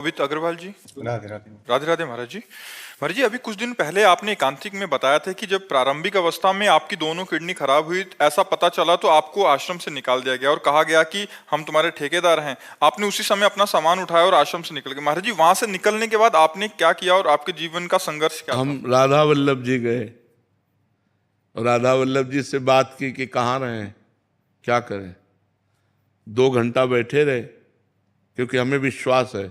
अमित अग्रवाल जी। राधे राधे। राधे राधे महाराज जी। महाराज जी, अभी कुछ दिन पहले आपने एकांतिक में बताया था कि जब प्रारंभिक अवस्था में आपकी दोनों किडनी खराब हुई, ऐसा पता चला तो आपको आश्रम से निकाल दिया गया और कहा गया कि हम तुम्हारे ठेकेदार हैं। आपने उसी समय अपना सामान उठाया और आश्रम से निकल गए। महाराज जी, वहां से निकलने के बाद आपने क्या किया और आपके जीवन का संघर्ष क्या था? हम राधा वल्लभ जी गए और राधा वल्लभ जी से बात की कि कहाँ रहें, क्या करें। 2 घंटा बैठे रहे, क्योंकि हमें विश्वास है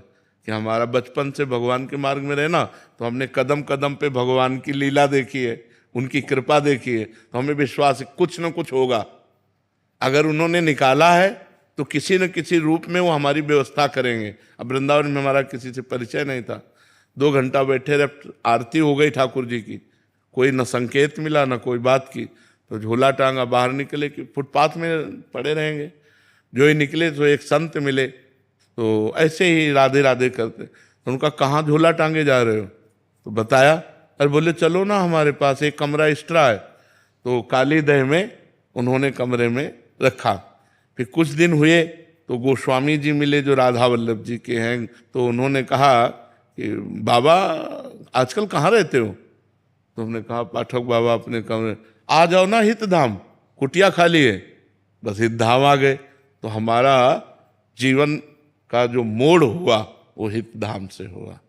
कि हमारा बचपन से भगवान के मार्ग में रहना, तो हमने कदम कदम पे भगवान की लीला देखी है, उनकी कृपा देखी है, तो हमें विश्वास है कुछ न कुछ होगा। अगर उन्होंने निकाला है तो किसी न किसी रूप में वो हमारी व्यवस्था करेंगे। अब वृंदावन में हमारा किसी से परिचय नहीं था। 2 घंटा बैठे रहे, आरती हो गई ठाकुर जी की, कोई न संकेत मिला न कोई बात की, तो झोला टांगा बाहर निकले कि फुटपाथ में पड़े रहेंगे। जो ही निकले तो एक संत मिले, तो ऐसे ही राधे राधे करते, तो उनका कहाँ झोला टांगे जा रहे हो, तो बताया। अरे बोले चलो ना हमारे पास एक कमरा एक्स्ट्रा है। तो काली दह में उन्होंने कमरे में रखा। फिर कुछ दिन हुए तो गोस्वामी जी मिले जो राधा वल्लभ जी के हैं, तो उन्होंने कहा कि बाबा आजकल कहाँ रहते हो। तो हमने कहा पाठक बाबा अपने कमरे, आ जाओ ना हितधाम, कुटिया खाली है। बस हितधाम आ गए। तो हमारा जीवन का जो मोड़ हुआ वो हितधाम से हुआ।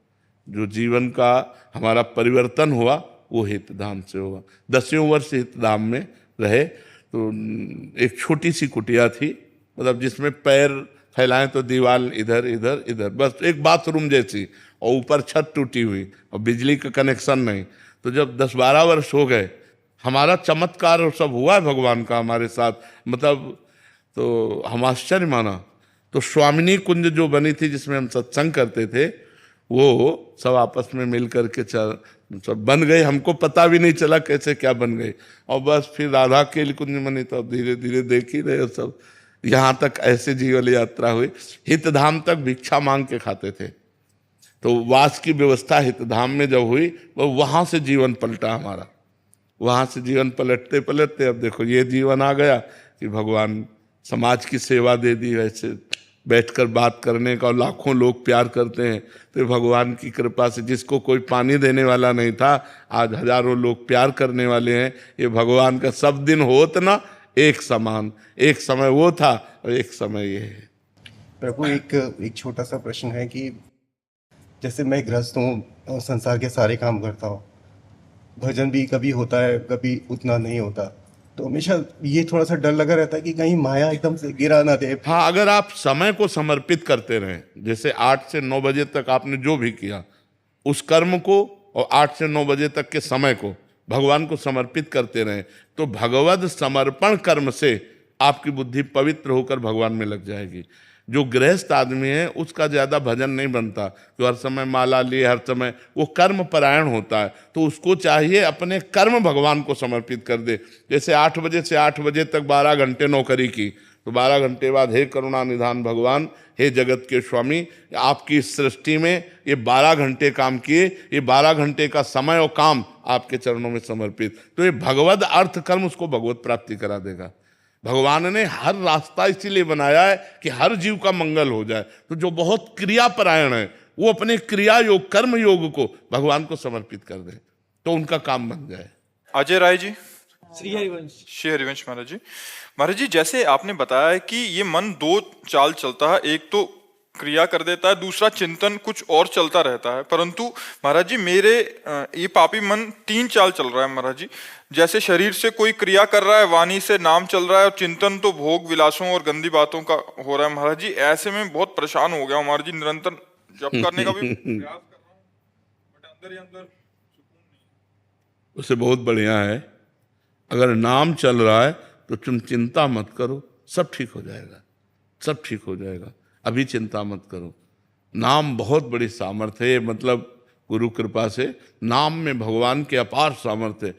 जो जीवन का हमारा परिवर्तन हुआ वो हितधाम से हुआ। 10वें वर्ष हितधाम में रहे। तो एक छोटी सी कुटिया थी, मतलब जिसमें पैर फैलाएं तो दीवार इधर इधर इधर, बस एक बाथरूम जैसी, और ऊपर छत टूटी हुई और बिजली का कनेक्शन नहीं। तो जब 10-12 वर्ष हो गए, हमारा चमत्कार और सब हुआ है भगवान का हमारे साथ, मतलब तो हम आश्चर्य माना। तो स्वामिनी कुंज जो बनी थी जिसमें हम सत्संग करते थे, वो सब आपस में मिल करके सब बन गई। हमको पता भी नहीं चला कैसे क्या बन गई। और बस फिर राधा के कुंज बनी, तो धीरे धीरे देख ही रहे सब। यहाँ तक ऐसे जीवन यात्रा हुई। हितधाम तक भिक्षा मांग के खाते थे। तो वास की व्यवस्था हितधाम में जब हुई, वो वहाँ से जीवन पलटा हमारा। वहाँ से जीवन पलटते पलटते अब देखो ये जीवन आ गया कि भगवान समाज की सेवा दे दी। वैसे बैठकर बात करने का, और लाखों लोग प्यार करते हैं। तो भगवान की कृपा से जिसको कोई पानी देने वाला नहीं था, आज हजारों लोग प्यार करने वाले हैं। ये भगवान का सब दिन होत ना एक समान, एक समय वो था और एक समय ये है। प्रभु एक छोटा सा प्रश्न है कि जैसे मैं गृहस्थ हूँ, संसार के सारे काम करता हूँ, भजन भी कभी होता है कभी उतना नहीं होता, तो हमेशा ये थोड़ा सा डर लगा रहता है कि कहीं माया एकदम से गिरा ना दे। हाँ, अगर आप समय को समर्पित करते रहें, जैसे 8 से 9 बजे तक आपने जो भी किया उस कर्म को, और 8 से 9 बजे तक के समय को भगवान को समर्पित करते रहें, तो भगवद समर्पण कर्म से आपकी बुद्धि पवित्र होकर भगवान में लग जाएगी। जो गृहस्थ आदमी है उसका ज़्यादा भजन नहीं बनता, जो हर समय माला लिए, हर समय वो कर्म परायण होता है। तो उसको चाहिए अपने कर्म भगवान को समर्पित कर दे। जैसे 8 बजे से 8 बजे तक 12 घंटे नौकरी की, तो 12 घंटे बाद हे करुणा निधान भगवान, हे जगत के स्वामी, आपकी इस सृष्टि में ये 12 घंटे काम किए, ये 12 घंटे का समय और काम आपके चरणों में समर्पित। तो ये भगवद अर्थ कर्म उसको भगवत प्राप्ति करा देगा। भगवान ने हर रास्ता इसीलिए बनाया है कि हर जीव का मंगल हो जाए। तो जो बहुत क्रियापरायण है वो अपने क्रिया योग, कर्म योग को भगवान को समर्पित कर दे, तो उनका काम बन जाए। अजय राय जी। श्री हरिवंश। श्री हरिवंश महाराज जी। महाराज जी, जैसे आपने बताया कि ये मन 2 चाल चलता है, एक तो क्रिया कर देता है, दूसरा चिंतन कुछ और चलता रहता है। परंतु महाराज जी, मेरे ये पापी मन 3 चाल चल रहा है महाराज जी। जैसे शरीर से कोई क्रिया कर रहा है, वाणी से नाम चल रहा है, और चिंतन तो भोग विलासों और गंदी बातों का हो रहा है महाराज जी। ऐसे में बहुत परेशान हो गया हूं महाराज जी। निरंतर जप करने का भी प्रयास कर रहा हूँ, बट अंदर ही अंदर सुकून नहीं। उसे बहुत बढ़िया है। अगर नाम चल रहा है तो तुम चिंता मत करो, सब ठीक हो जाएगा, सब ठीक हो जाएगा। अभी चिंता मत करो। नाम बहुत बड़ी सामर्थ्य है, मतलब गुरु कृपा से नाम में भगवान के अपार सामर्थ्य है।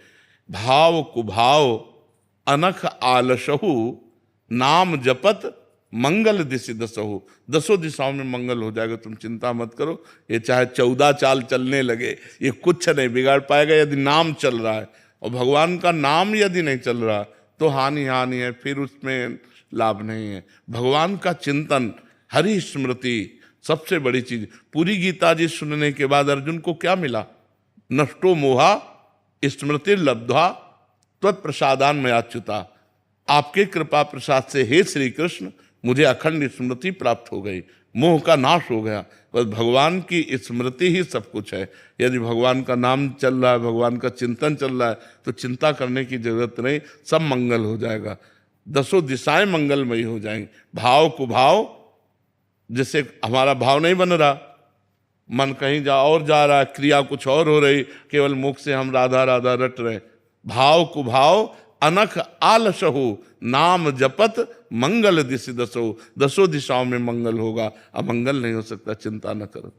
भाव कुभाव अनख आलसहु, नाम जपत मंगल दिशि दसहु। 10 दिशाओं में मंगल हो जाएगा, तुम चिंता मत करो। ये चाहे 14 चाल चलने लगे, ये कुछ नहीं बिगाड़ पाएगा यदि नाम चल रहा है। और भगवान का नाम यदि नहीं चल रहा तो हानि हानि है, फिर उसमें लाभ नहीं है। भगवान का चिंतन, हरि स्मृति, सबसे बड़ी चीज। पूरी गीता जी सुनने के बाद अर्जुन को क्या मिला? नष्टो मोहा स्मृति लब्ध्वा त्वत्प्रसादान मयाच्युता। आपके कृपा प्रसाद से हे श्री कृष्ण मुझे अखंड स्मृति प्राप्त हो गई, मोह का नाश हो गया। बस भगवान की स्मृति ही सब कुछ है। यदि भगवान का नाम चल रहा है, भगवान का चिंतन चल रहा है, तो चिंता करने की जरूरत नहीं, सब मंगल हो जाएगा, दसों दिशाएं मंगलमयी हो जाएंगी। भाव कुभाव, जैसे हमारा भाव नहीं बन रहा, मन कहीं और जा रहा है, क्रिया कुछ और हो रही, केवल मुख से हम राधा राधा रट रहे। भाव कुभाव अनख आलस हो, नाम जपत मंगल दिशि दसो। दसों दिशाओं में मंगल होगा, अमंगल नहीं हो सकता, चिंता न करो।